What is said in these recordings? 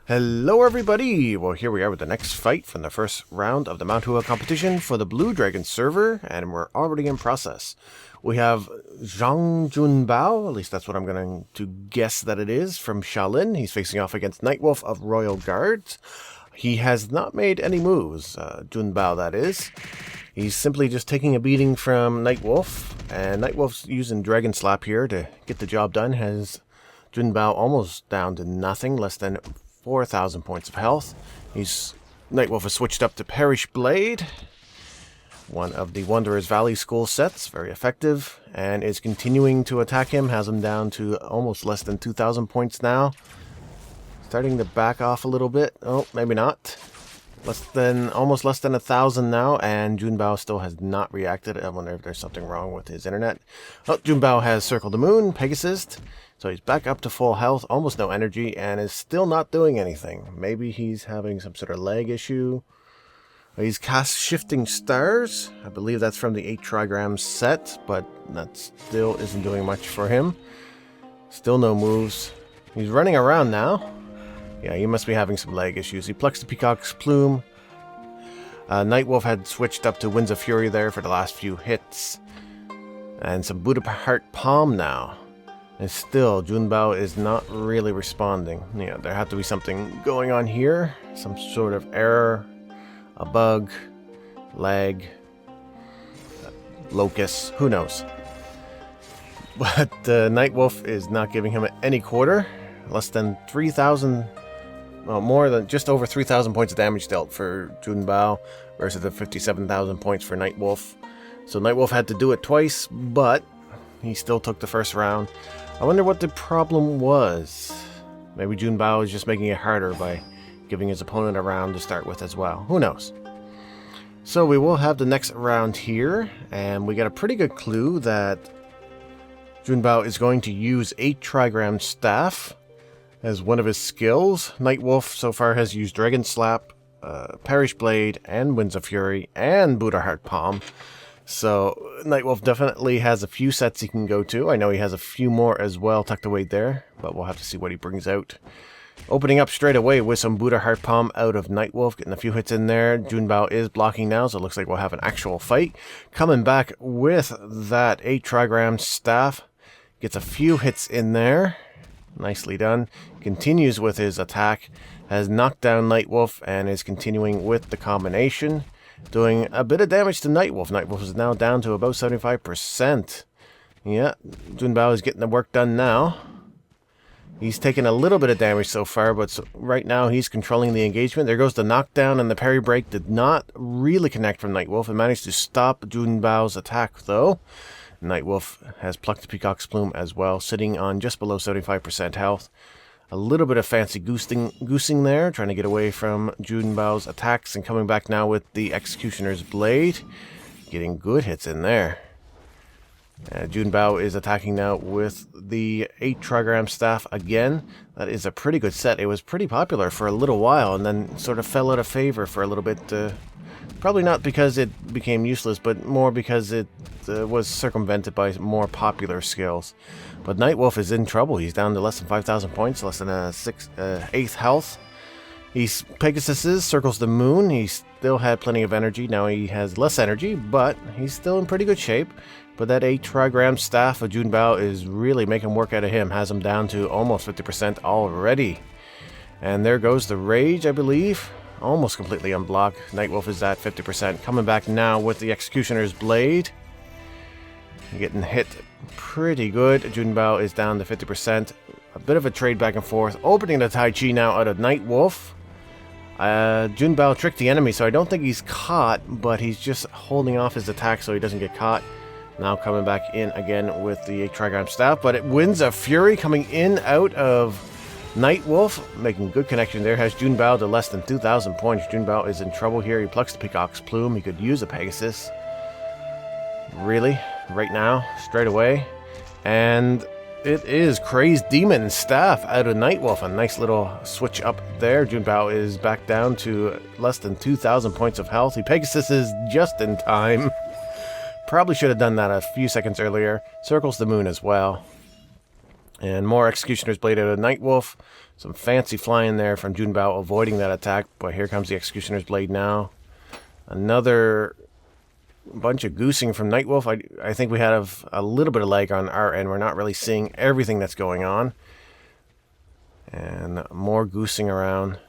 Hello everybody! Well, here we are with the next fight from the first round of the Mount Hua competition for the Blue Dragon server, and we're already in process. We have ZhAngJunBa0, at least that's what I'm going to guess that it is, from Shaolin. He's facing off against Nightwolf of Royal Guards. He has not made any moves, Junbao that is. He's simply just taking a beating from Nightwolf, and Nightwolf's using Dragon Slap here to get the job done. Has Junbao almost down to nothing, less than 4,000 points of health. Nightwolf has switched up to Perish Blade, one of the Wanderer's Valley School sets, very effective, and is continuing to attack him, has him down to almost less than 2,000 points now. Starting to back off a little bit. Oh, maybe not. Almost less than 1,000 now, and Junbao still has not reacted. I wonder if there's something wrong with his internet. Oh, Junbao has circled the moon, Pegasus. So he's back up to full health, almost no energy, and is still not doing anything. Maybe he's having some sort of lag issue. He's cast Shifting Stars. I believe that's from the 8 trigram set, but that still isn't doing much for him. Still no moves. He's running around now. Yeah, he must be having some lag issues. He plucks the Peacock's Plume. Nightwolf had switched up to Winds of Fury there for the last few hits. And some Buddha Heart Palm now. And still, Junbao is not really responding. Yeah, there had to be something going on here. Some sort of error, a bug, lag, locus, who knows. But Nightwolf is not giving him any quarter. Less than 3,000, well, more than just over 3,000 points of damage dealt for Junbao versus the 57,000 points for Nightwolf. So Nightwolf had to do it twice, but he still took the first round. I wonder what the problem was. Maybe Junbao is just making it harder by giving his opponent a round to start with as well. Who knows? So we will have the next round here, and we got a pretty good clue that Junbao is going to use 8 trigram staff as one of his skills. Nightwolf so far has used Dragon Slap, Perish Blade, and Winds of Fury, and Buddha Heart Palm. So Nightwolf definitely has a few sets he can go to. I know he has a few more as well tucked away there, but we'll have to see what he brings out. Opening up straight away with some Buddha Heart Palm out of Nightwolf, getting a few hits in there. Junbao is blocking now, so it looks like we'll have an actual fight. Coming back with that 8 trigram staff, gets a few hits in there. Nicely done. Continues with his attack, has knocked down Nightwolf, and is continuing with the combination. Doing a bit of damage to Nightwolf. Nightwolf is now down to about 75%. Yeah, Junbao is getting the work done now. He's taken a little bit of damage so far, but right now he's controlling the engagement. There goes the knockdown, and the parry break did not really connect from Nightwolf. It managed to stop Junbao's attack, though. Nightwolf has plucked the Peacock's Plume as well, sitting on just below 75% health. A little bit of fancy goosing there, trying to get away from Junbao's attacks, and coming back now with the Executioner's Blade. Getting good hits in there. Junbao is attacking now with the 8 trigram staff again. That is a pretty good set. It was pretty popular for a little while, and then sort of fell out of favor for a little bit. Probably not because it became useless, but more because it was circumvented by more popular skills. But Nightwolf is in trouble. He's down to less than 5,000 points, less than 8th health. Pegasus circles the moon. He still had plenty of energy. Now he has less energy, but he's still in pretty good shape. But that 8 trigram staff of Junbao is really making work out of him. Has him down to almost 50% already. And there goes the Rage, I believe. Almost completely unblocked. Nightwolf is at 50%. Coming back now with the Executioner's Blade. Getting hit pretty good. Junbao is down to 50%. A bit of a trade back and forth. Opening the Tai Chi now out of Nightwolf. Junbao tricked the enemy, so I don't think he's caught, but he's just holding off his attack so he doesn't get caught. Now coming back in again with the 8 trigram staff, but it Winds of Fury coming in out of Nightwolf, making good connection there, has Junbao to less than 2,000 points. Junbao is in trouble here. He plucks the Peacock's Plume. He could use a Pegasus. Really? Right now? Straight away? And it is Crazed Demon Staff out of Nightwolf. A nice little switch up there. Junbao is back down to less than 2,000 points of health. He Pegasus is just in time. Probably should have done that a few seconds earlier. Circles the moon as well. And more Executioner's Blade out of Nightwolf. Some fancy flying there from ZhAngJunBa0 avoiding that attack, but here comes the Executioner's Blade now. Another bunch of goosing from Nightwolf. I think we have a little bit of lag on our end. We're not really seeing everything that's going on. And more goosing around.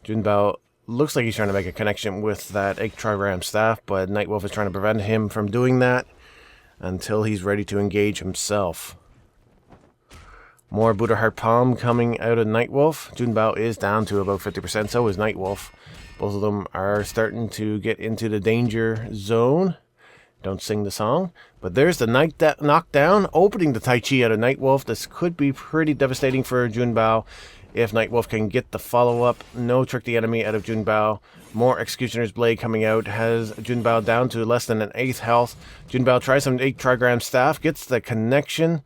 ZhAngJunBa0 looks like he's trying to make a connection with that 8 trigram staff, but Nightwolf is trying to prevent him from doing that until he's ready to engage himself. More Buddha Heart Palm coming out of Nightwolf. ZhAngJunBa0 is down to about 50%, so is Nightwolf. Both of them are starting to get into the danger zone. Don't sing the song. But there's the knockdown, opening the Tai Chi out of Nightwolf. This could be pretty devastating for ZhAngJunBa0 if Nightwolf can get the follow-up. No Trick the Enemy out of ZhAngJunBa0. More Executioner's Blade coming out. Has ZhAngJunBa0 down to less than an 8th health. ZhAngJunBa0 tries some 8 trigram staff. Gets the connection.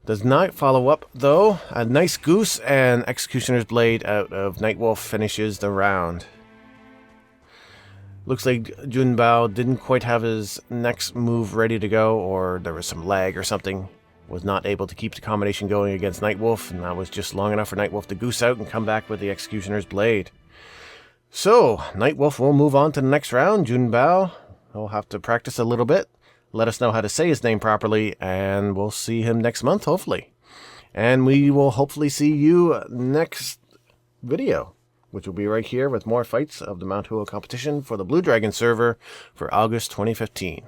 Does not follow up, though. A nice goose and Executioner's Blade out of Nightwolf finishes the round. Looks like ZhAngJunBa0 didn't quite have his next move ready to go, or there was some lag or something. Was not able to keep the combination going against Nightwolf, and that was just long enough for Nightwolf to goose out and come back with the Executioner's Blade. So, Nightwolf will move on to the next round. ZhAngJunBa0 will have to practice a little bit. Let us know how to say his name properly, and we'll see him next month, hopefully. And we will hopefully see you next video, which will be right here with more fights of the Mount Hua competition for the Blue Dragon server for August 2015.